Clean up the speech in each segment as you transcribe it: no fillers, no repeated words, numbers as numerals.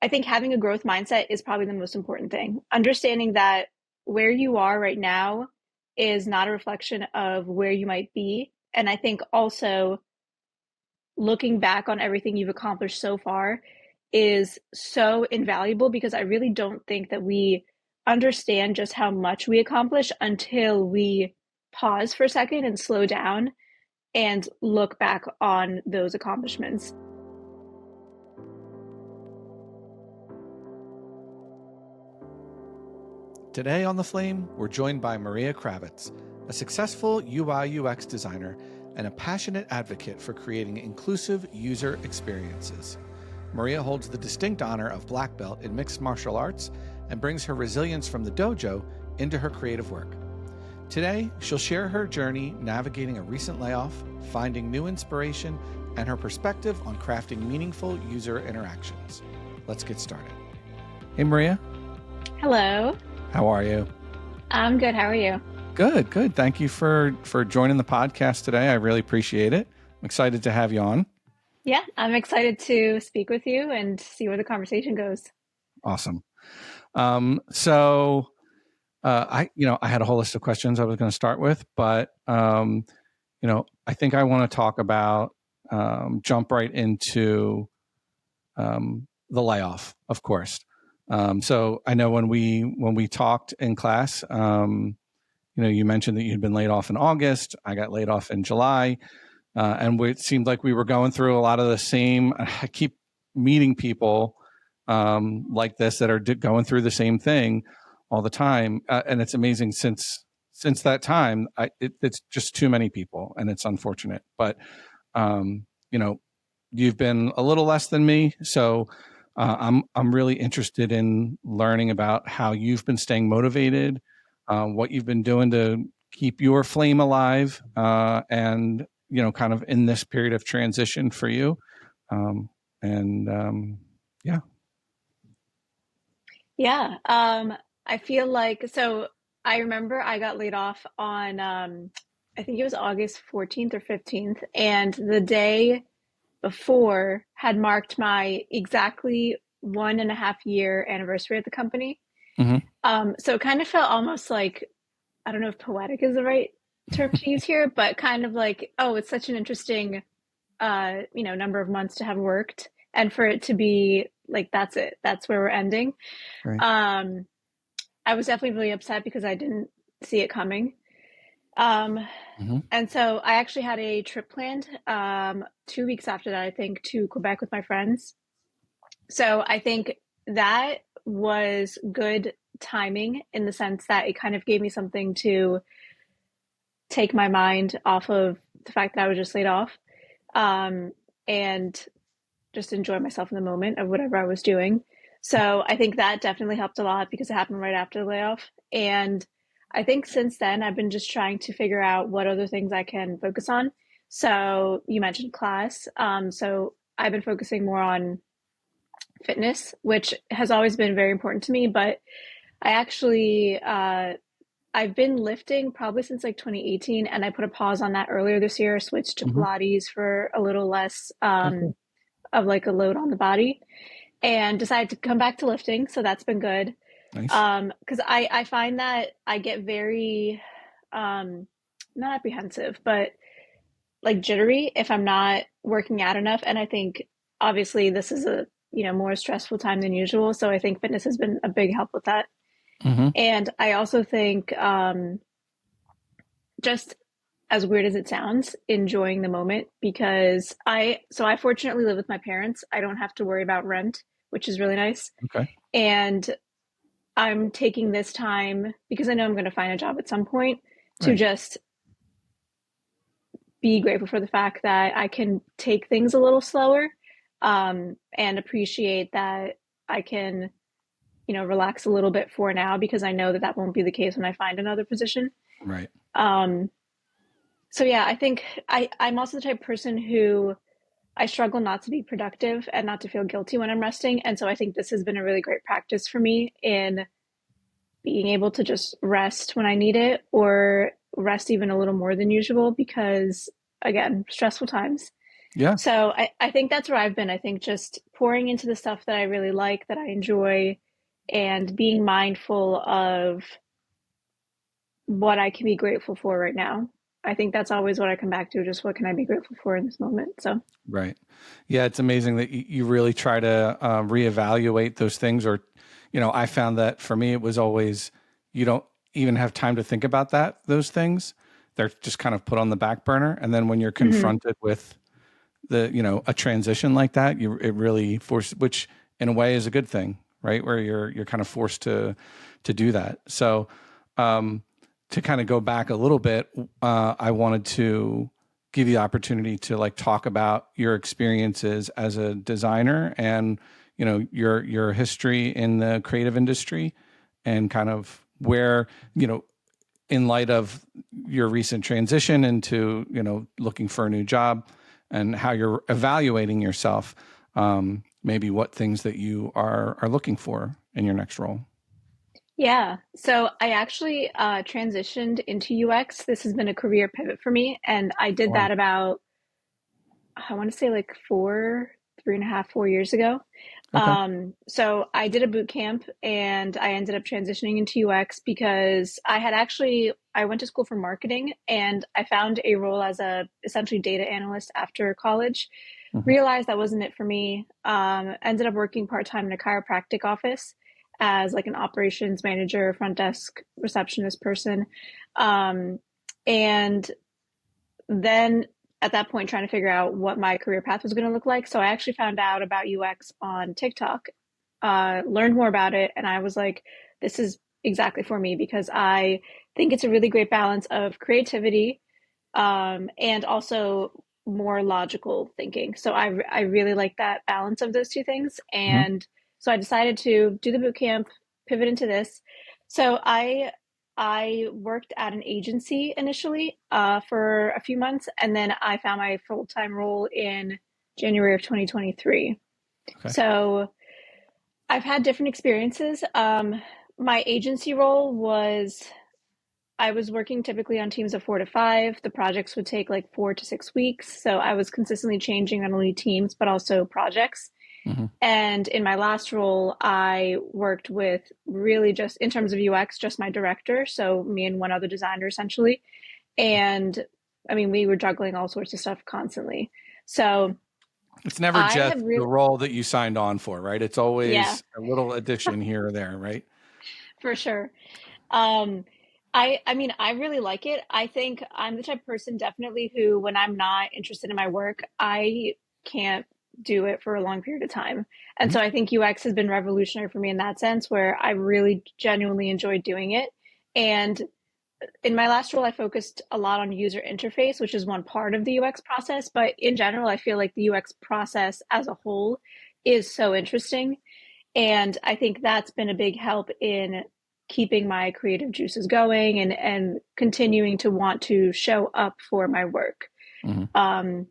I think having a growth mindset is probably the most important thing. Understanding that where you are right now is not a reflection of where you might be. And I think also looking back on everything you've accomplished so far is so invaluable because I really don't think that we understand just how much we accomplish until we pause for a second and slow down and look back on those accomplishments. Today on The Flame, we're joined by Maria Kravets, a successful UI/UX designer and a passionate advocate for creating inclusive user experiences. Maria holds the distinct honor of black belt in mixed martial arts and brings her resilience from the dojo into her creative work. Today, she'll share her journey navigating a recent layoff, finding new inspiration, and her perspective on crafting meaningful user interactions. Let's get started. Hey, Maria. Hello. How are you? I'm good. How are you? Good. Thank you for joining the podcast today. I really appreciate it. I'm excited to have you on. Yeah, I'm excited to speak with you and see where the conversation goes. Awesome. I had a whole list of questions I was going to start with, but I think I want to talk about jump right into the layoff, of course. So I know when we talked in class, you mentioned that you'd been laid off in August. I got laid off in July, and it seemed like we were going through a lot of the same. I keep meeting people like this that are going through the same thing all the time, and it's amazing since that time. It's just too many people, and it's unfortunate. But you've been a little less than me, so I'm really interested in learning about how you've been staying motivated, what you've been doing to keep your flame alive, and kind of in this period of transition for you. Yeah. I feel like, so I remember I got laid off on, I think it was August 14th or 15th. And the day before had marked my exactly 1.5 year anniversary at the company. So it kind of felt almost like, I don't know if poetic is the right term to use here, but kind of like, oh, it's such an interesting, number of months to have worked. And for it to be like, that's it, that's where we're ending. Right. I was definitely really upset because I didn't see it coming. And so I actually had a trip planned 2 weeks after that, I think, to Quebec with my friends. So I think that was good timing in the sense that it kind of gave me something to take my mind off of the fact that I was just laid off, and just enjoy myself in the moment of whatever I was doing. So I think that definitely helped a lot because it happened right after the layoff. And I think since then, I've been just trying to figure out what other things I can focus on. So you mentioned class. So I've been focusing more on fitness, which has always been very important to me. But I actually, I've been lifting probably since like 2018, and I put a pause on that earlier this year, switched to Pilates for a little less of like a load on the body, and decided to come back to lifting. So that's been good. Nice. Because I find that I get very, not apprehensive, but like jittery if I'm not working out enough. And I think obviously this is a, more stressful time than usual. So I think fitness has been a big help with that. And I also think, just as weird as it sounds, enjoying the moment because I fortunately live with my parents. I don't have to worry about rent, which is really nice. Okay. And I'm taking this time because I know I'm going to find a job at some point to just be grateful for the fact that I can take things a little slower, and appreciate that I can, relax a little bit for now because I know that that won't be the case when I find another position. Right. So yeah, I think I'm also the type of person who I struggle not to be productive and not to feel guilty when I'm resting. And so I think this has been a really great practice for me in being able to just rest when I need it or rest even a little more than usual because, again, stressful times. Yeah. So I think that's where I've been. I think just pouring into the stuff that I really like, that I enjoy, and being mindful of what I can be grateful for right now. I think that's always what I come back to, just what can I be grateful for in this moment. So, Right. Yeah, it's amazing that you really try to reevaluate those things. Or, I found that for me, it was always, you don't even have time to think about those things. They're just kind of put on the back burner. And then when you're mhm. confronted with a transition like that, it really forces, which in a way is a good thing, right? Where you're kind of forced to do that. So, um, to kind of go back a little bit, I wanted to give you the opportunity to like talk about your experiences as a designer and your history in the creative industry, and kind of where, in light of your recent transition into looking for a new job, and how you're evaluating yourself, maybe what things that you are looking for in your next role. Yeah. So I actually transitioned into UX. This has been a career pivot for me, and I did Wow. that about, I want to say like 3.5, 4 years ago. Okay. So I did a boot camp and I ended up transitioning into UX because I went to school for marketing and I found a role as a essentially data analyst after college. Hmm. Realized that wasn't it for me. Ended up working part-time in a chiropractic office as like an operations manager, front desk receptionist person. Um, and then at that point trying to figure out what my career path was going to look like. So I actually found out about UX on TikTok, learned more about it, and I was like, this is exactly for me because I think it's a really great balance of creativity, and also more logical thinking. So I really like that balance of those two things. Hmm. And so I decided to do the boot camp, pivot into this. So I worked at an agency initially for a few months, and then I found my full time role in January of 2023. Okay. So I've had different experiences. My agency role was I was working typically on teams of 4 to 5. The projects would take like 4 to 6 weeks. So I was consistently changing not only teams, but also projects. Hmm. And in my last role, I worked with really just in terms of UX, just my director. So me and one other designer essentially. And I mean, we were juggling all sorts of stuff constantly. So It's never I just have the really, role that you signed on for, right? It's yeah, always a little addition here or there, right? for sure. Um, I mean, I really like it. I think I'm the type of person definitely who, when I'm not interested in my work, I can't do it for a long period of time. And Hmm. so I think UX has been revolutionary for me in that sense, where I really genuinely enjoyed doing it. And in my last role, I focused a lot on user interface, which is one part of the UX process. But in general, I feel like the UX process as a whole is so interesting. And I think that's been a big help in keeping my creative juices going and continuing to want to show up for my work. Hmm. Um,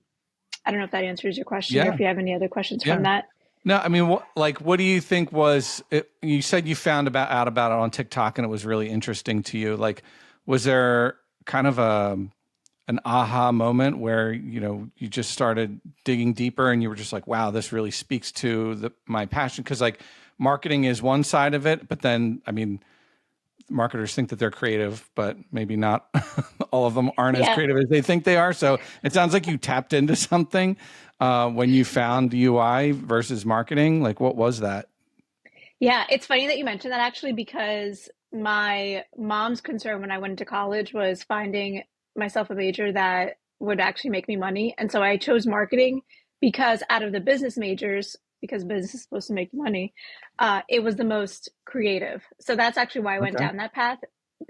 I don't know if that answers your question or Yeah. if you have any other questions Yeah. from that. No, I mean, what do you think was it? You said you found out about it on TikTok and it was really interesting to you. Like, was there kind of an aha moment where, you just started digging deeper and you were just like, wow, this really speaks to my passion? Cause like marketing is one side of it, but then, I mean, marketers think that they're creative, but maybe not all of them aren't as Yeah. creative as they think they are. So it sounds like you tapped into something when you found UI versus marketing. Like, what was that? Yeah. It's funny that you mentioned that actually, because my mom's concern when I went to college was finding myself a major that would actually make me money. And so I chose marketing because out of the business majors, because business is supposed to make money, it was the most creative. So that's actually why I went Okay. down that path.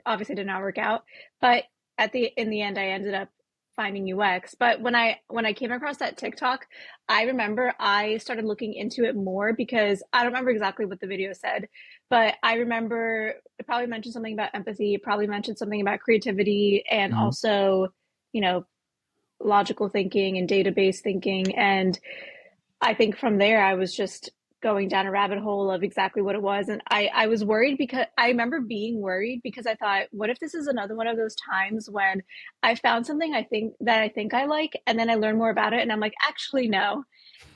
Obviously, did not work out, but in the end, I ended up finding UX. But when I came across that TikTok, I remember I started looking into it more because I don't remember exactly what the video said, but I remember it probably mentioned something about empathy, it probably mentioned something about creativity and Hmm. also, you know, logical thinking and database thinking. And I think from there, I was just going down a rabbit hole of exactly what it was. And I was worried because I remember being worried because I thought, what if this is another one of those times when I found something I think I like, and then I learn more about it and I'm like, actually, no.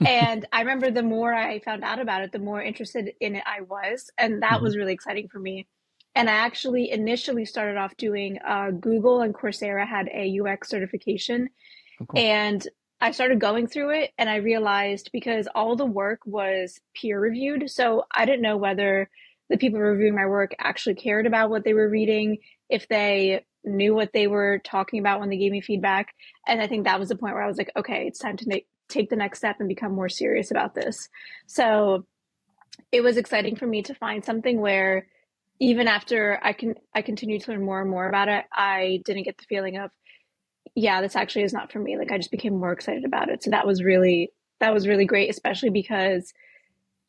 And I remember the more I found out about it, the more interested in it I was. And that Hmm. was really exciting for me. And I actually initially started off doing Google and Coursera had a UX certification. Oh, cool. And I started going through it and I realized because all the work was peer reviewed. So I didn't know whether the people reviewing my work actually cared about what they were reading, if they knew what they were talking about when they gave me feedback. And I think that was the point where I was like, okay, it's time to take the next step and become more serious about this. So it was exciting for me to find something where even after I continued to learn more and more about it, I didn't get the feeling of, yeah, this actually is not for me. Like I just became more excited about it. So that was really great, especially because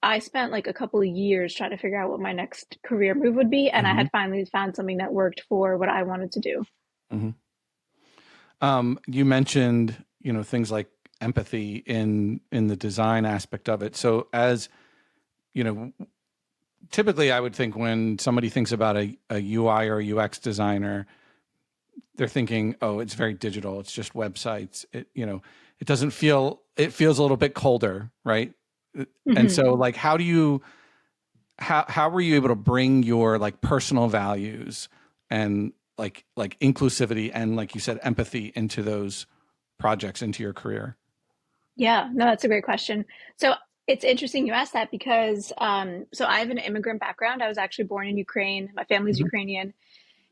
I spent like a couple of years trying to figure out what my next career move would be, and I Hmm. had finally found something that worked for what I wanted to do. Hmm. You mentioned, things like empathy in the design aspect of it. So as, you know, typically I would think when somebody thinks about a UI or a UX designer, they're thinking, oh, it's very digital. It's just websites. It doesn't feel, it feels a little bit colder, right? And Mm-hmm. so like, how were you able to bring your like personal values and like inclusivity and like you said, empathy into those projects, into your career? Yeah, no, that's a great question. So it's interesting you asked that because so I have an immigrant background. I was actually born in Ukraine. My family's Hmm. Ukrainian.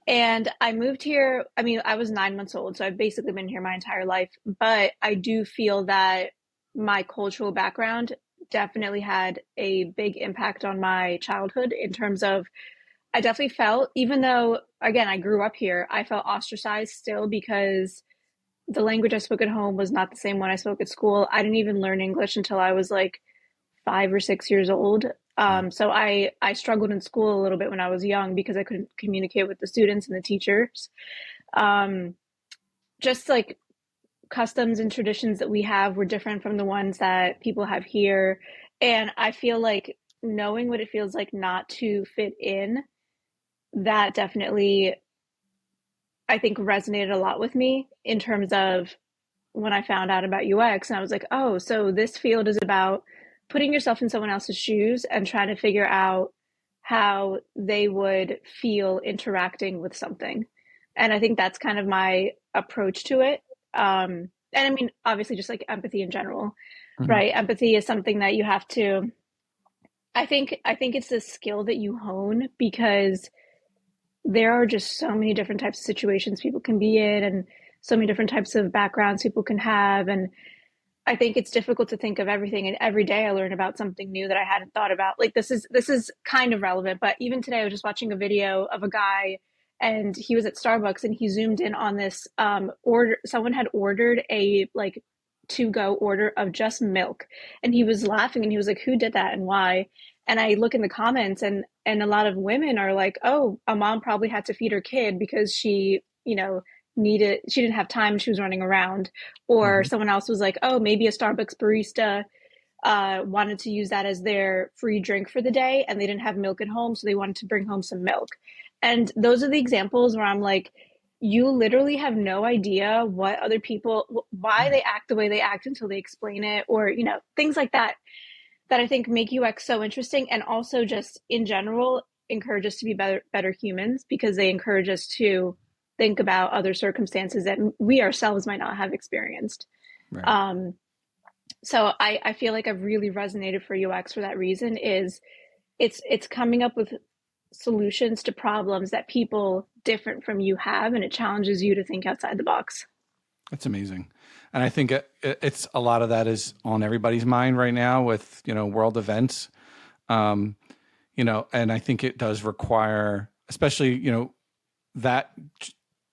And I moved here. I mean, I was 9 months old, so I've basically been here my entire life. But I do feel that my cultural background definitely had a big impact on my childhood in terms of I definitely felt, even though, again, I grew up here, I felt ostracized still because the language I spoke at home was not the same one I spoke at school. I didn't even learn English until I was like 5 or 6 years old. Wow. So I struggled in school a little bit when I was young because I couldn't communicate with the students and the teachers. Um, just like customs and traditions that we have were different from the ones that people have here. And I feel like knowing what it feels like not to fit in, that definitely, I think, resonated a lot with me in terms of when I found out about UX. And I was like, oh, so this field is about putting yourself in someone else's shoes and trying to figure out how they would feel interacting with something. And I think that's kind of my approach to it. And I mean, obviously, just like empathy in general, Hmm. right? Empathy is something that you have to. I think it's a skill that you hone because there are just so many different types of situations people can be in, and so many different types of backgrounds people can have, and I think it's difficult to think of everything. And every day I learn about something new that I hadn't thought about. Like this is kind of relevant, but even today I was just watching a video of a guy and he was at Starbucks and he zoomed in on this order. Someone had ordered a like to go order of just milk, and he was laughing and he was like, "Who did that and why?" And I look in the comments and a lot of women are like, "Oh, a mom probably had to feed her kid because she, she didn't have time, she was running around." Or Hmm. someone else was like, oh, maybe a Starbucks barista wanted to use that as their free drink for the day and they didn't have milk at home, so they wanted to bring home some milk. And those are the examples where I'm like, you literally have no idea what other people, why Right. they act the way they act until they explain it, or, things like that, that I think make UX so interesting. And also just in general, encourage us to be better humans because they encourage us to think about other circumstances that we ourselves might not have experienced. Right. Um, so I feel like I've really resonated for UX for that reason is it's coming up with solutions to problems that people different from you have, and it challenges you to think outside the box. That's amazing. And I think it's a lot of that is on everybody's mind right now with, world events. Um, and I think it does require, especially, that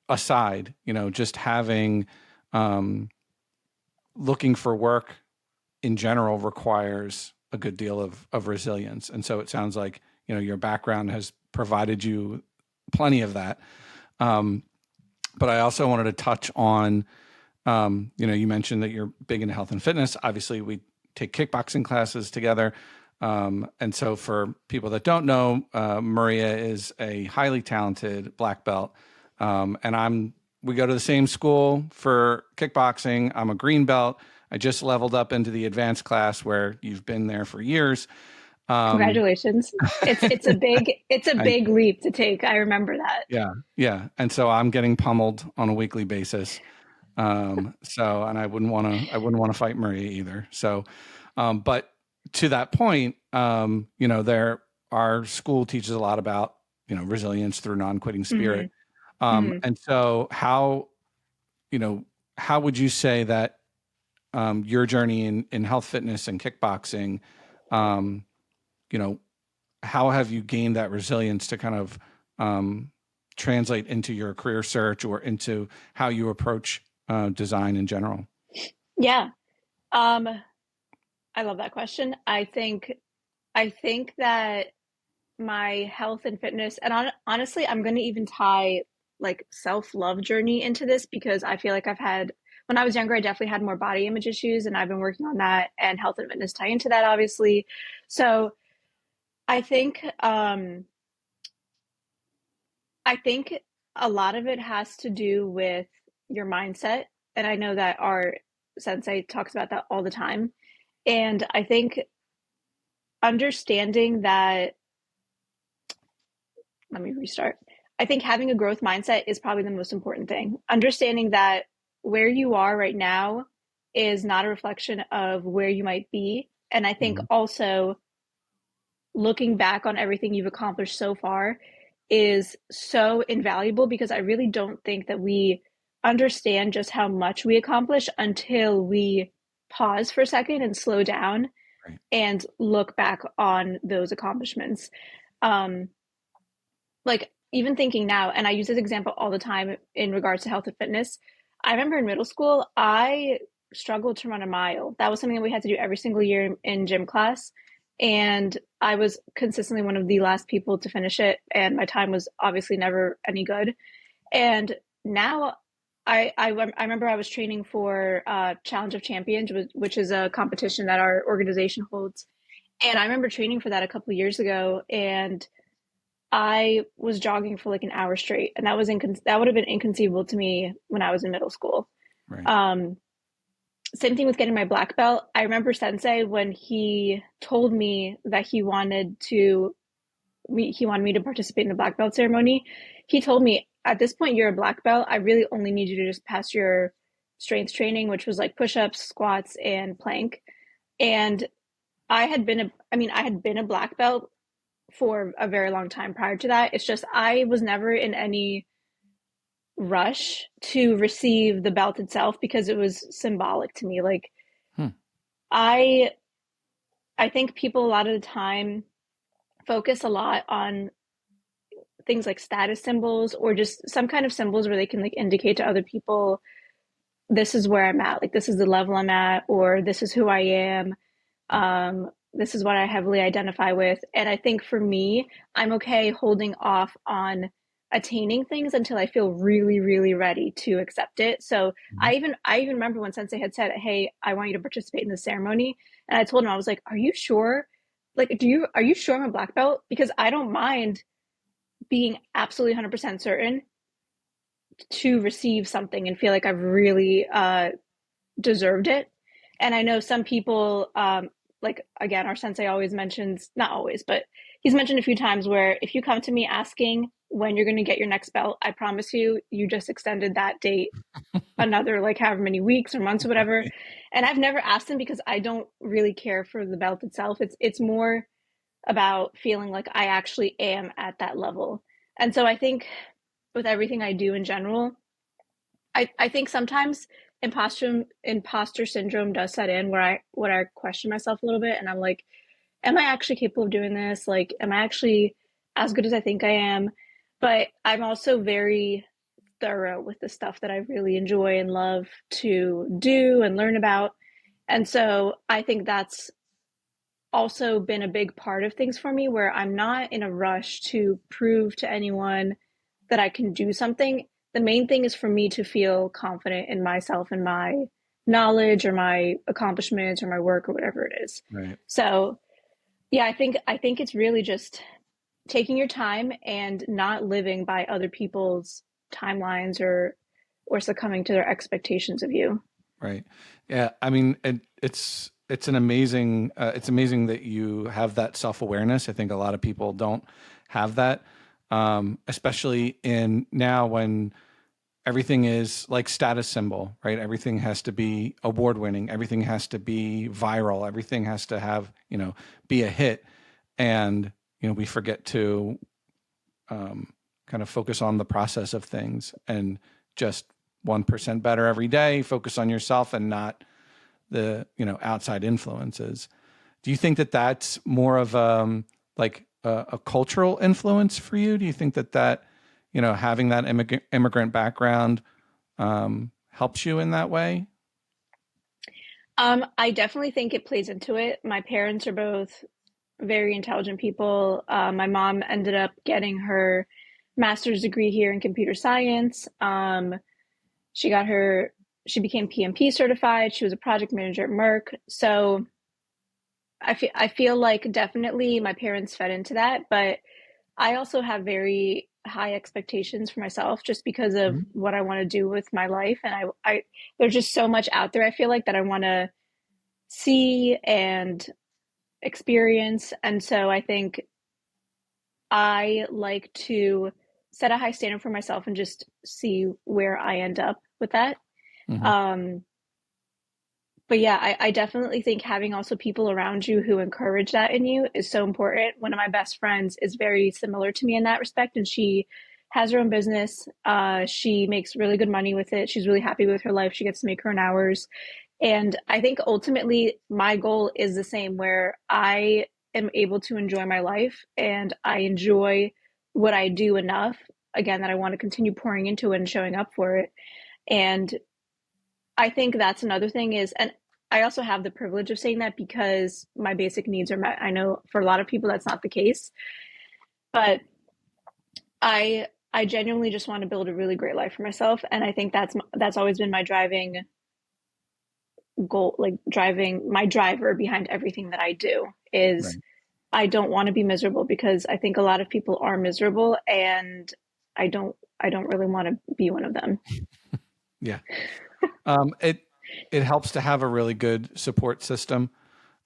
aside, just having, um, looking for work in general requires a good deal of resilience. And so it sounds like, your background has provided you plenty of that. Um, but I also wanted to touch on, you mentioned that you're big into health and fitness. Obviously we take kickboxing classes together. And so for people that don't know, Maria is a highly talented black belt. We go to the same school for kickboxing. I'm a green belt. I just leveled up into the advanced class where you've been there for years. Congratulations. It's a Thank big you. leap to take. I remember that. Yeah. Yeah. And so I'm getting pummeled on a weekly basis. And I wouldn't want to fight Maria either. So, but to that point, our school teaches a lot about, resilience through non-quitting spirit. Hmm. Hmm. And so how would you say that, your journey in health, fitness and kickboxing, um, you know, how have you gained that resilience to kind of, translate into your career search or into how you approach, design in general? Yeah. Um, I love that question. I think that my health and fitness, and honestly, I'm going to even tie like self-love journey into this because I feel like when I was younger, I definitely had more body image issues, and I've been working on that, and health and fitness tie into that, obviously. So I think, I think a lot of it has to do with your mindset, and I know that our sensei talks about that all the time. And I think understanding that, let me restart. I think having a growth mindset is probably the most important thing. Understanding that where you are right now is not a reflection of where you might be. And I think Mhm. also looking back on everything you've accomplished so far is so invaluable because I really don't think that we understand just how much we accomplish until we pause for a second and slow down Right. and look back on those accomplishments. Um, like even thinking now, and I use this example all the time in regards to health and fitness. I remember in middle school, I struggled to run a mile. That was something that we had to do every single year in gym class. And I was consistently one of the last people to finish it. And my time was obviously never any good. And now I remember I was training for Challenge of Champions, which is a competition that our organization holds. And I remember training for that a couple of years ago. And I was jogging for like an hour straight, and that would have been inconceivable to me when I was in middle school. Right. Um, Same thing with getting my black belt. I remember Sensei when he told me that he wanted me to participate in the black belt ceremony. He told me at this point you're a black belt. I really only need you to just pass your strength training, which was like push-ups, squats, and plank. And I had been a black belt for a very long time prior to that. It's just I was never in any rush to receive the belt itself because it was symbolic to me. Like Hmm. I I think people a lot of the time focus a lot on things like status symbols or just some kind of symbols where they can like indicate to other people this is where I'm at, like this is the level I'm at, or this is who I am. This is what I heavily identify with. And I think for me, I'm okay holding off on attaining things until I feel really, really ready to accept it. So Mhm. I even remember when Sensei had said, "Hey, I want you to participate in the ceremony," and I told him I was like, "Are you sure? Like, are you sure I'm a black belt? Because I don't mind being absolutely 100% certain to receive something and feel like I've really deserved it." And I know some people, like again, our sensei always mentions, not always, but he's mentioned a few times where if you come to me asking when you're going to get your next belt, I promise you, you just extended that date another like however many weeks or months or whatever. Right. And I've never asked him because I don't really care for the belt itself. It's more about feeling like I actually am at that level. And so I think with everything I do in general, I think sometimes imposter syndrome does set in where I question myself a little bit and I'm like, am I actually capable of doing this? Like, am I actually as good as I think I am? But I'm also very thorough with the stuff that I really enjoy and love to do and learn about. And so I think that's also been a big part of things for me where I'm not in a rush to prove to anyone that I can do something. The main thing is for me to feel confident in myself and my knowledge or my accomplishments or my work or whatever it is. Right. So Yeah, I think it's really just taking your time and not living by other people's timelines or succumbing to their expectations of you. Right. Yeah. I mean, it's an amazing it's amazing that you have that self awareness. I think a lot of people don't have that, especially in now when everything is like status symbol, right? Everything has to be award winning. Everything has to be viral. Everything has to have, be a hit. And, we forget to kind of focus on the process of things and just 1% better every day, focus on yourself and not the, outside influences. Do you think that that's more of like a cultural influence for you? Do you think that, having that immigrant background helps you in that way? I definitely think it plays into it. My parents are both very intelligent people. My mom ended up getting her master's degree here in computer science. She got her, she became PMP certified. She was a project manager at Merck. So I feel like definitely my parents fed into that, but I also have very high expectations for myself just because of Mhm. what I want to do with my life. And there's just so much out there, I feel like, that I want to see and experience. And so I think I like to set a high standard for myself and just see where I end up with that. Mhm. Um, but yeah, I definitely think having also people around you who encourage that in you is so important. One of my best friends is very similar to me in that respect, and she has her own business. She makes really good money with it. She's really happy with her life. She gets to make her own hours. And I think ultimately my goal is the same, where I am able to enjoy my life and I enjoy what I do enough, again, that I want to continue pouring into it and showing up for it. And I think that's another thing is, and I also have the privilege of saying that because my basic needs are met. I know for a lot of people that's not the case, but I genuinely just want to build a really great life for myself, and I think that's always been my driving goal, like driving my driver behind everything that I do is Right. I don't want to be miserable because I think a lot of people are miserable and I don't really want to be one of them. Yeah. It helps to have a really good support system.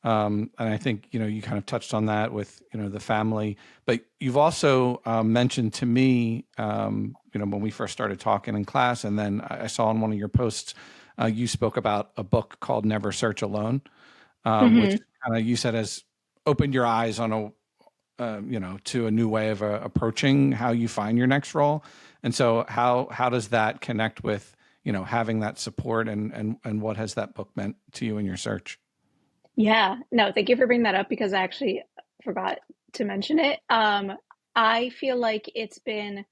And I think, you kind of touched on that with, the family, but you've also mentioned to me, when we first started talking in class, and then I saw in one of your posts, you spoke about a book called Never Search Alone, which Hmm. kind of you said has opened your eyes on to a new way of approaching how you find your next role. And so how does that connect with, having that support and what has that book meant to you in your search? Yeah, no, thank you for bringing that up because I actually forgot to mention it. I feel like it's been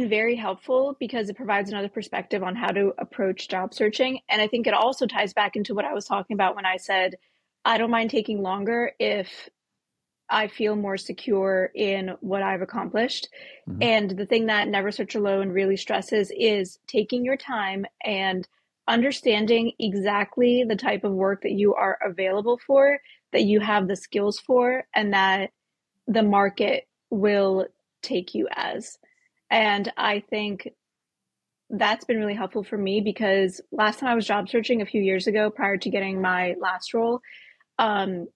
very helpful because it provides another perspective on how to approach job searching. And I think it also ties back into what I was talking about when I said I don't mind taking longer if I feel more secure in what I've accomplished. Hmm. And the thing that Never Search Alone really stresses is taking your time and understanding exactly the type of work that you are available for, that you have the skills for, and that the market will take you as. And I think that's been really helpful for me because last time I was job searching a few years ago prior to getting my last role, um,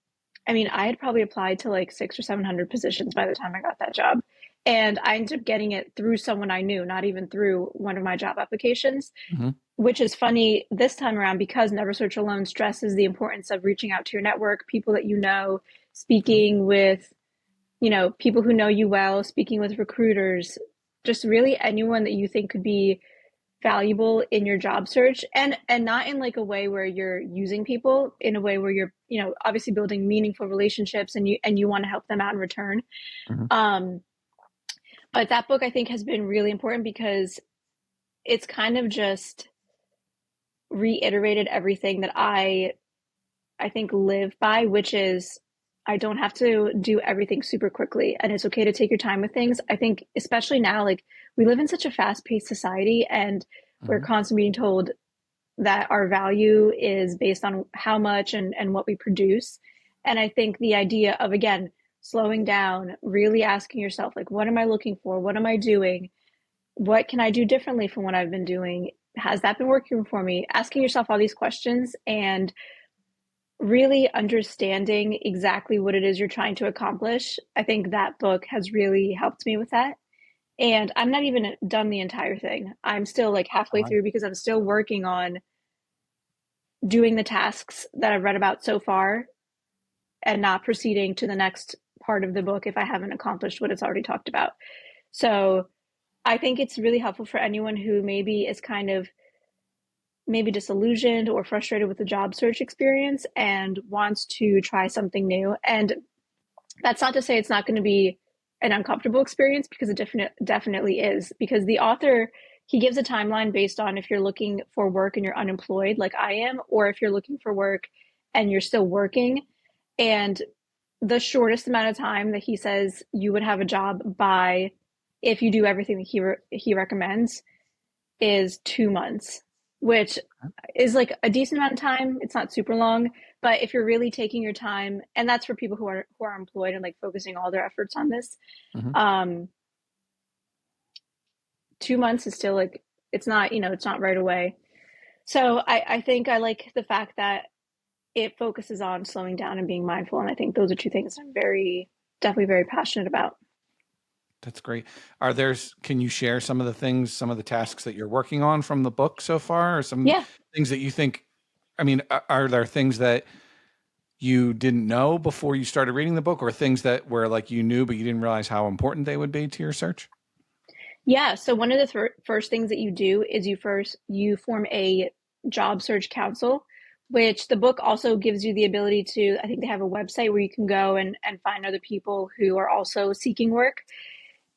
I mean, I had probably applied to like six or 700 positions by the time I got that job. And I ended up getting it through someone I knew, not even through one of my job applications, Hmm. which is funny this time around because Never Search Alone stresses the importance of reaching out to your network, people that you know, speaking with, people who know you well, speaking with recruiters, just really anyone that you think could be valuable in your job search, and not in like a way where you're using people, in a way where you're obviously building meaningful relationships and you want to help them out in return. Hmm. um but that book I think has been really important because it's kind of just reiterated everything that I think live by, which is I don't have to do everything super quickly and it's okay to take your time with things. I think especially now, like we live in such a fast-paced society and we're Hmm. constantly being told that our value is based on how much and what we produce. And I think the idea of, again, slowing down, really asking yourself, like, what am I looking for? What am I doing? What can I do differently from what I've been doing? Has that been working for me? Asking yourself all these questions and really understanding exactly what it is you're trying to accomplish. I think that book has really helped me with that. And I'm not even done the entire thing. I'm still like halfway through because I'm still working on doing the tasks that I've read about so far and not proceeding to the next part of the book if I haven't accomplished what it's already talked about. So I think it's really helpful for anyone who maybe is kind of maybe disillusioned or frustrated with the job search experience and wants to try something new. And that's not to say it's not going to be an uncomfortable experience, because it definitely is. Because the author, he gives a timeline based on if you're looking for work and you're unemployed, like I am, or if you're looking for work and you're still working. And the shortest amount of time that he says you would have a job by, if you do everything that he recommends, is 2 months, which is like a decent amount of time. It's not super long, but if you're really taking your time, and that's for people who are employed and like focusing all their efforts on this, Mm-hmm. 2 months is still like, it's not, it's not right away. So I think I like the fact that it focuses on slowing down and being mindful. And I think those are two things I'm definitely very passionate about. That's great. Can you share some of the things, some of the tasks that you're working on from the book so far, or some Yeah. things that you think, I mean, are there things that you didn't know before you started reading the book, or things that were like you knew, but you didn't realize how important they would be to your search? Yeah. So one of the first things that you do is you form a job search council, which the book also gives you the ability to, I think they have a website where you can go and find other people who are also seeking work.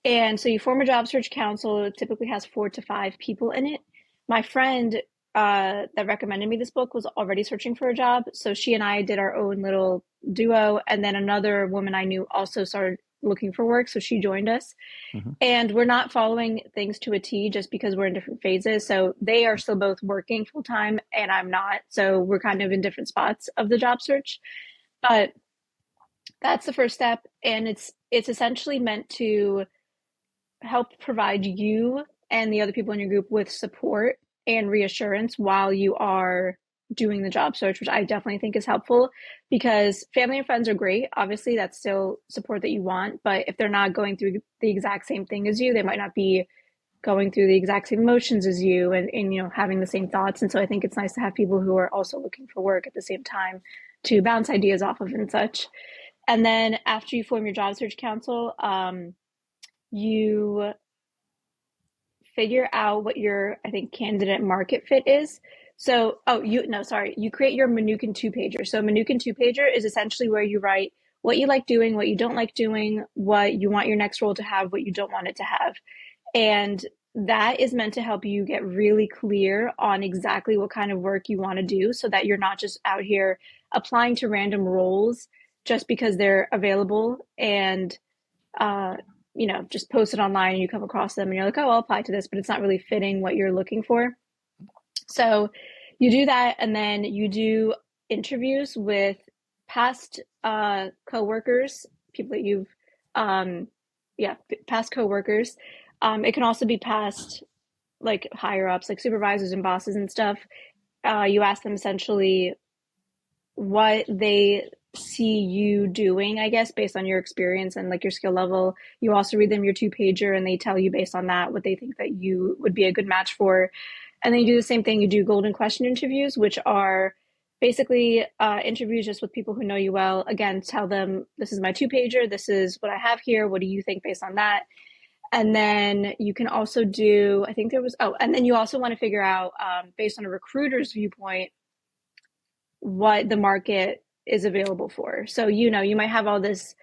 And so you form a job search council. It typically has 4 to 5 people in it. My friend that recommended me this book was already searching for a job. So she and I did our own little duo. And then another woman I knew also started looking for work. So she joined us. Mm-hmm. And we're not following things to a T just because we're in different phases. So they are still both working full time and I'm not. So we're kind of in different spots of the job search. But that's the first step. And it's essentially meant to help provide you and the other people in your group with support and reassurance while you are doing the job search, which I definitely think is helpful, because family and friends are great. Obviously, that's still support that you want, but if they're not going through the exact same thing as you, they might not be going through the exact same emotions as you and having the same thoughts. And so I think it's nice to have people who are also looking for work at the same time to bounce ideas off of and such. And then after you form your job search council, you figure out what your, I think, candidate market fit is. So, you create your Manukin 2-pager. So Manukin 2-pager is essentially where you write what you like doing, what you don't like doing, what you want your next role to have, what you don't want it to have. And that is meant to help you get really clear on exactly what kind of work you want to do, so that you're not just out here applying to random roles just because they're available and just post it online and you come across them and you're like, oh, I'll apply to this, but it's not really fitting what you're looking for. So you do that, and then you do interviews with past coworkers, people that you've, past coworkers. It can also be past like higher ups, like supervisors and bosses and stuff. You ask them essentially what they see you doing, I guess, based on your experience and like your skill level. You also read them your 2-pager and they tell you based on that what they think that you would be a good match for. And then you do the same thing. You do golden question interviews, which are basically interviews just with people who know you well. Again, tell them, this is my 2-pager. This is what I have here. What do you think based on that? And then you can also do, I think there was, and then you also want to figure out, based on a recruiter's viewpoint, what the market is available for. So, you might have all these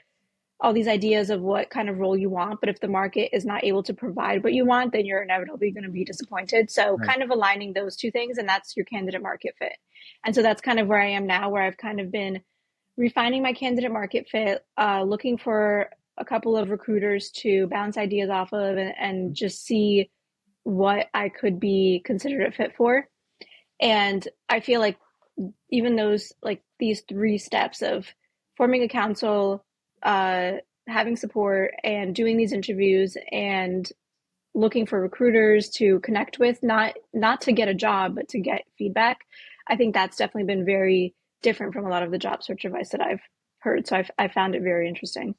ideas of what kind of role you want, but if the market is not able to provide what you want, then you're inevitably going to be disappointed. So Right. kind of aligning those two things, and that's your candidate market fit. And so that's kind of where I am now, where I've kind of been refining my candidate market fit, looking for a couple of recruiters to bounce ideas off of and just see what I could be considered a fit for. And I feel like even those, like these three steps of forming a council, uh, having support, and doing these interviews, and looking for recruiters to connect with, not to get a job, but to get feedback. I think that's definitely been very different from a lot of the job search advice that I've heard. So I found it very interesting.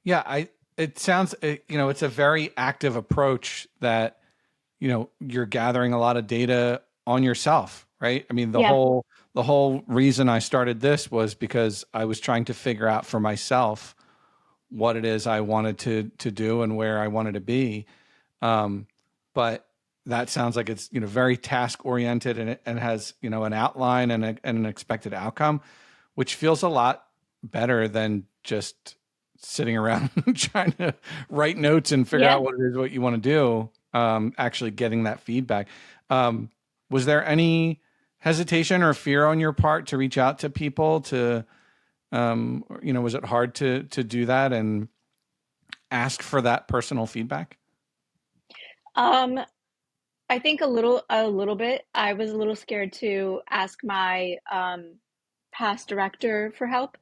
Yeah, it sounds, it's a very active approach that, you're gathering a lot of data on yourself, right? I mean, Yeah. the whole reason I started this was because I was trying to figure out for myself what it is I wanted to do and where I wanted to be. Um, but that sounds like it's, very task oriented, and has, an outline and an expected outcome, which feels a lot better than just sitting around trying to write notes and figure Yeah. out what you want to do. Actually getting that feedback. Um, was there any hesitation or fear on your part to reach out to people to, was it hard to do that and ask for that personal feedback? Um, I think a little bit. I was a little scared to ask my past director for help,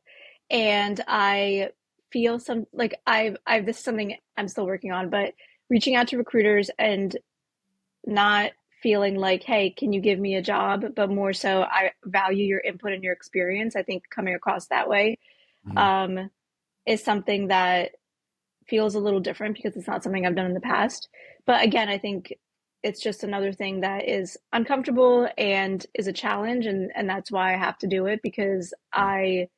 and I feel some like I've this is something I'm still working on, but reaching out to recruiters and not feeling like, hey, can you give me a job? But more so, I value your input and your experience. I think coming across that way Mhm. um, is something that feels a little different because it's not something I've done in the past. But again, I think it's just another thing that is uncomfortable and is a challenge, and that's why I have to do it because I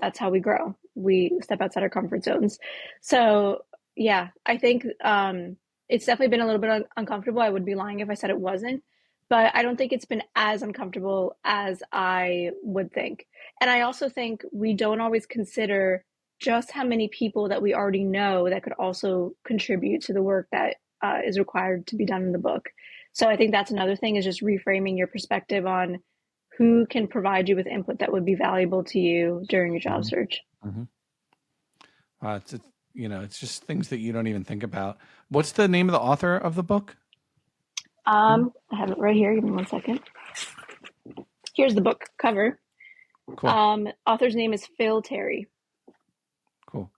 that's how we grow. We step outside our comfort zones. So yeah, I think it's definitely been a little bit uncomfortable. I would be lying if I said it wasn't, but I don't think it's been as uncomfortable as I would think. And I also think we don't always consider just how many people that we already know that could also contribute to the work that is required to be done in the book. So I think that's another thing, is just reframing your perspective on who can provide you with input that would be valuable to you during your job Mhm. search. Mhm. It's just things that you don't even think about. What's the name of the author of the book? I have it right here. Give me 1 second. Here's the book cover. Cool. Author's name is Phil Terry. Cool.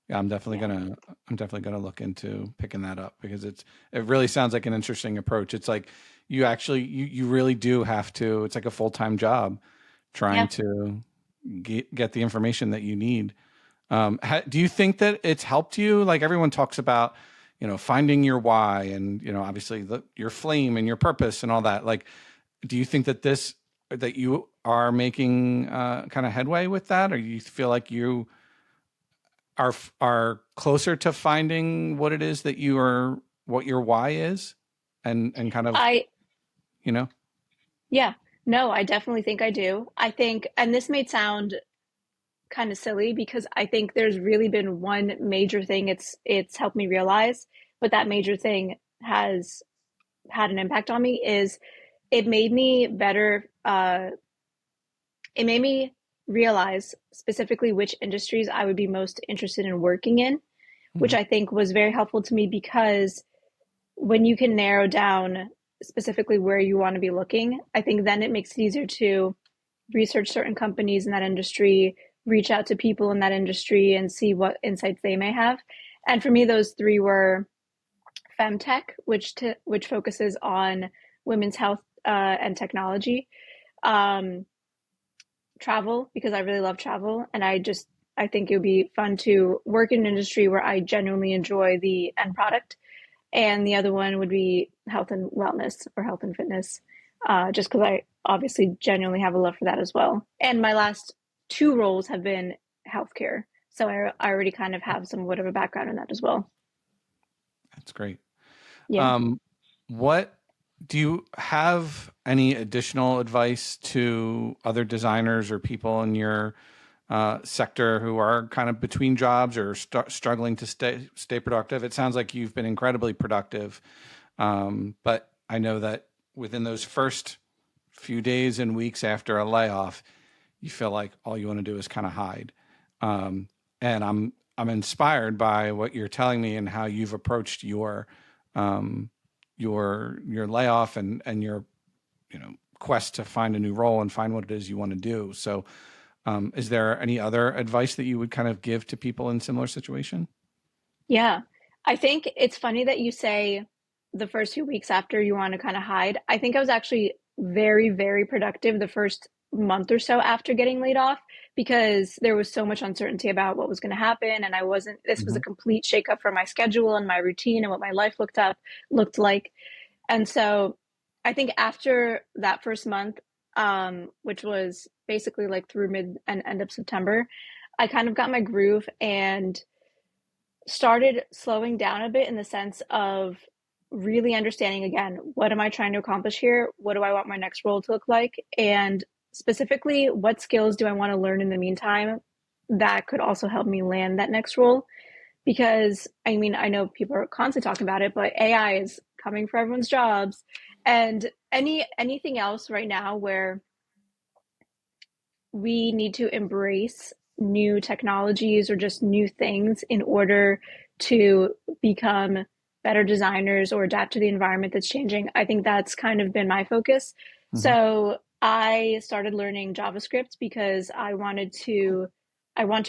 Yeah, Yeah. I'm definitely gonna look into picking that up because it really sounds like an interesting approach. It's like you really do have to. It's like a full-time job trying Yeah. to get the information that you need. Do you think that it's helped you? Like everyone talks about, finding your why and, obviously your flame and your purpose and all that. Like, do you think that you are making kind of headway with that, or you feel like you are closer to finding what it is that what your why is, and kind of, I, you know? yeah. No, I definitely think I do. I think, and this may sound kind of silly because I think there's really been one major thing it's helped me realize, but that major thing has had an impact on me is it made me better it made me realize specifically which industries I would be most interested in working in, which Mhm. I think was very helpful to me because when you can narrow down specifically where you want to be looking, I think then it makes it easier to research certain companies in that industry, reach out to people in that industry, and see what insights they may have. And for me, those three were femtech, which focuses on women's health and technology, um, travel because I really love travel, and I think it would be fun to work in an industry where I genuinely enjoy the end product. And the other one would be health and wellness or health and fitness, just because I obviously genuinely have a love for that as well. And my last two roles have been healthcare, so I already kind of have somewhat of a background in that as well. That's great. Yeah. Um, what do you have any additional advice to other designers or people in your sector who are kind of between jobs or struggling to stay productive? It sounds like you've been incredibly productive, but I know that within those first few days and weeks after a layoff, you feel like all you want to do is kind of hide. Um, and I'm inspired by what you're telling me and how you've approached um, your layoff and your quest to find a new role and find what it is you want to do. So, is there any other advice that you would kind of give to people in similar situation? Yeah. I think it's funny that you say the first few weeks after you want to kind of hide. I think I was actually very, very productive the first month or so after getting laid off because there was so much uncertainty about what was going to happen. And this was a Hmm. complete shakeup for my schedule and my routine and what my life looked like. And so I think after that first month, which was basically like through mid and end of September, I kind of got my groove and started slowing down a bit in the sense of really understanding again, what am I trying to accomplish here? What do I want my next role to look like? And specifically, what skills do I want to learn in the meantime that could also help me land that next role? Because I mean, I know people are constantly talking about it, but AI is coming for everyone's jobs. And anything else right now where we need to embrace new technologies or just new things in order to become better designers or adapt to the environment that's changing. I think that's kind of been my focus. Hmm. So I started learning JavaScript because I want to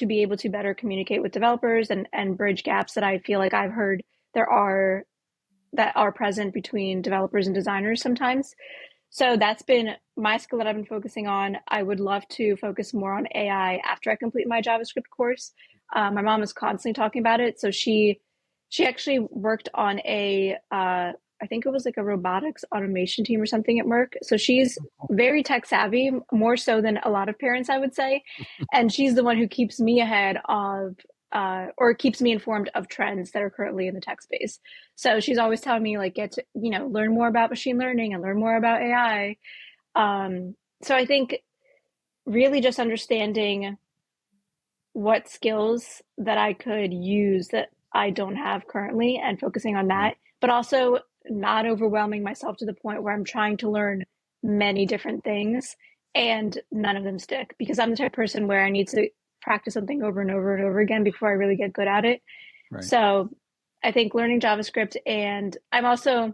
be able to better communicate with developers and bridge gaps that I feel like I've heard there are that are present between developers and designers sometimes. So that's been my skill that I've been focusing on. I would love to focus more on AI after I complete my JavaScript course. My mom is constantly talking about it, so she actually worked on I think it was like a robotics automation team or something at Merck. So she's very tech savvy, more so than a lot of parents, I would say. And she's the one who keeps me ahead of or keeps me informed of trends that are currently in the tech space. So she's always telling me like get to, learn more about machine learning and learn more about AI. So I think really just understanding what skills that I could use that I don't have currently and focusing on Right. that, but also not overwhelming myself to the point where I'm trying to learn many different things and none of them stick because I'm the type of person where I need to practice something over and over and over again before I really get good at it. Right. So I think learning JavaScript, and I'm also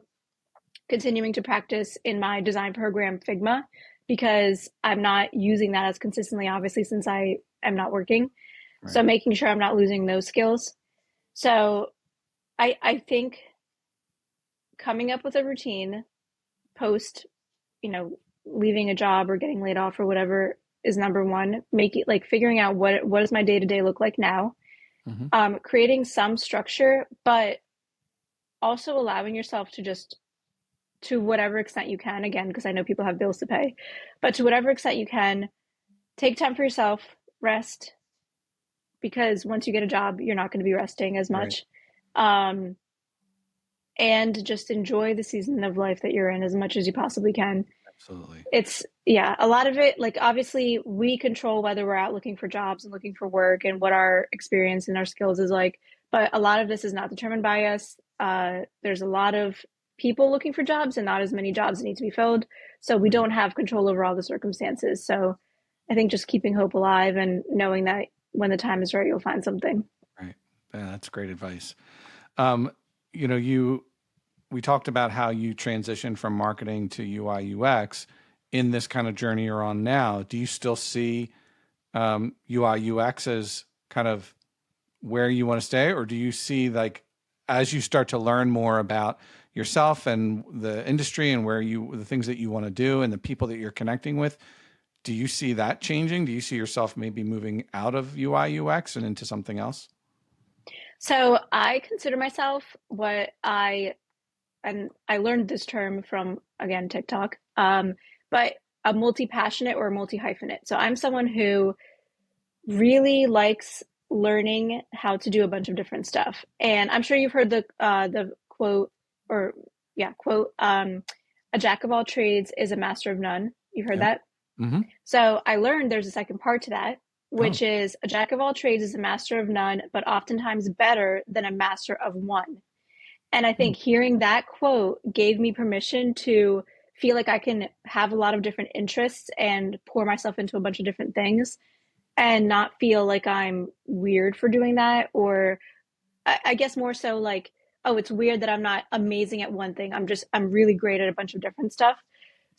continuing to practice in my design program Figma because I'm not using that as consistently, obviously, since I am not working. So Right. making sure I'm not losing those skills. So I think coming up with a routine post, you know, leaving a job or getting laid off or whatever is number one. Make it like figuring out what does my day to day look like now. Hmm. Creating some structure, but also allowing yourself to just to whatever extent you can, again, because I know people have bills to pay, but to whatever extent you can, take time for yourself, rest, because once you get a job, you're not going to be resting as Right. much. Um, and just enjoy the season of life that you're in as much as you possibly can. Absolutely. It's, yeah, a lot of it, like, obviously, we control whether we're out looking for jobs and looking for work and what our experience and our skills is like. But a lot of this is not determined by us. There's a lot of people looking for jobs and not as many jobs that need to be filled. So we Right. don't have control over all the circumstances. So I think just keeping hope alive and knowing that when the time is right, you'll find something. Right. Yeah, that's great advice. Um, you know, you we talked about how you transitioned from marketing to UI UX in this kind of journey you're on now. Do you still see UI UX as kind of where you want to stay, or do you see like as you start to learn more about yourself and the industry and the things that you want to do and the people that you're connecting with, do you see that changing? Do you see yourself maybe moving out of UI UX and into something else? So I consider myself and I learned this term from, again, TikTok, but a multi passionate or a multi hyphenate. So I'm someone who really likes learning how to do a bunch of different stuff. And I'm sure you've heard the quote or yeah, quote, a jack of all trades is a master of none. You've heard Yeah. that? Mm-hmm. So I learned there's a second part to that, Oh. which is a jack of all trades is a master of none, but oftentimes better than a master of one. And I Hmm. think hearing that quote gave me permission to feel like I can have a lot of different interests and pour myself into a bunch of different things and not feel like I'm weird for doing that. Or I guess more so like, oh, it's weird that I'm not amazing at one thing. I'm really great at a bunch of different stuff.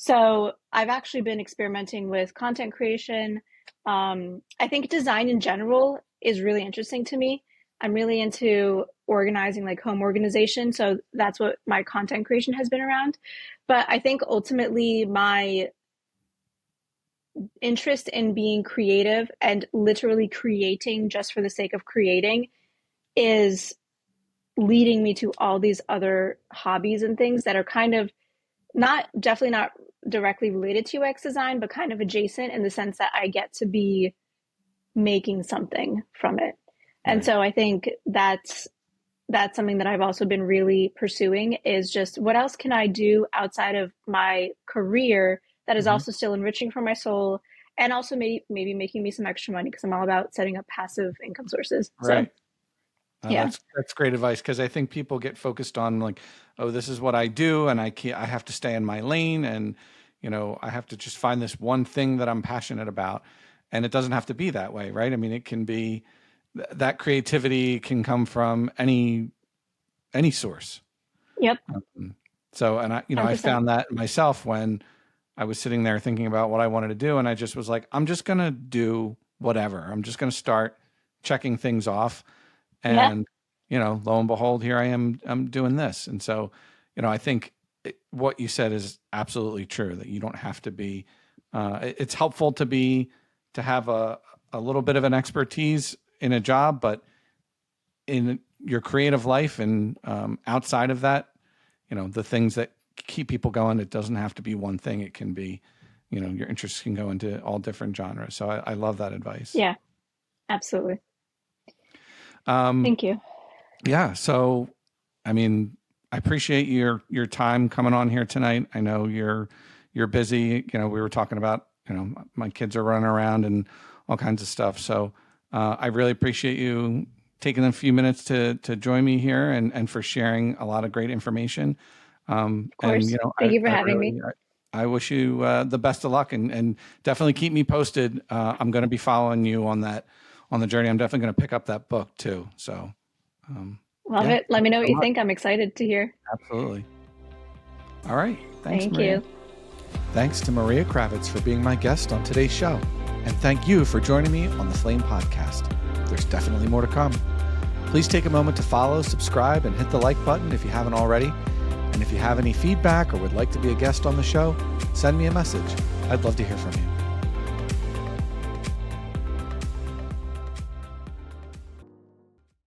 So I've actually been experimenting with content creation. I think design in general is really interesting to me. I'm really into organizing, like home organization. So that's what my content creation has been around. But I think ultimately my interest in being creative and literally creating just for the sake of creating is leading me to all these other hobbies and things that are kind of definitely not directly related to UX design, but kind of adjacent in the sense that I get to be making something from it. And Right. so I think that's something that I've also been really pursuing is just what else can I do outside of my career that is Mm-hmm. also still enriching for my soul and also maybe making me some extra money because I'm all about setting up passive income sources. So Right. yeah. That's great advice because I think people get focused on like, oh, this is what I do, and I have to stay in my lane, and I have to just find this one thing that I'm passionate about, and it doesn't have to be that way, right? I mean, it can be that creativity can come from any source. Yep. So, and I 100%. found that myself when I was sitting there thinking about what I wanted to do, and I just was like, I'm just gonna do whatever. I'm just gonna start checking things off. Yeah. And, lo and behold, here I am, I'm doing this. And so, I think what you said is absolutely true that you don't have to be, it's helpful to have a little bit of an expertise in a job, but in your creative life and outside of that, the things that keep people going, it doesn't have to be one thing. It can be, your interests can go into all different genres. So I love that advice. Yeah. Absolutely. Um, Thank you. Yeah. So, I mean, I appreciate your time coming on here tonight. I know you're busy. We were talking about, my kids are running around and all kinds of stuff. So, I really appreciate you taking a few minutes to join me here and for sharing a lot of great information. Of And course. Thank you for I having me. really I wish you the best of luck and definitely keep me posted. I'm going to be following you on the journey. I'm definitely going to pick up that book too. So. Love Yeah, it. Let me thanks know what so you much. think. I'm excited to hear. Absolutely. All right. Thanks, Thank Maria. you. Thanks to Maria Kravets for being my guest on today's show. And thank you for joining me on the Flame Podcast. There's definitely more to come. Please take a moment to follow, subscribe, and hit the like button if you haven't already. And if you have any feedback or would like to be a guest on the show, send me a message. I'd love to hear from you.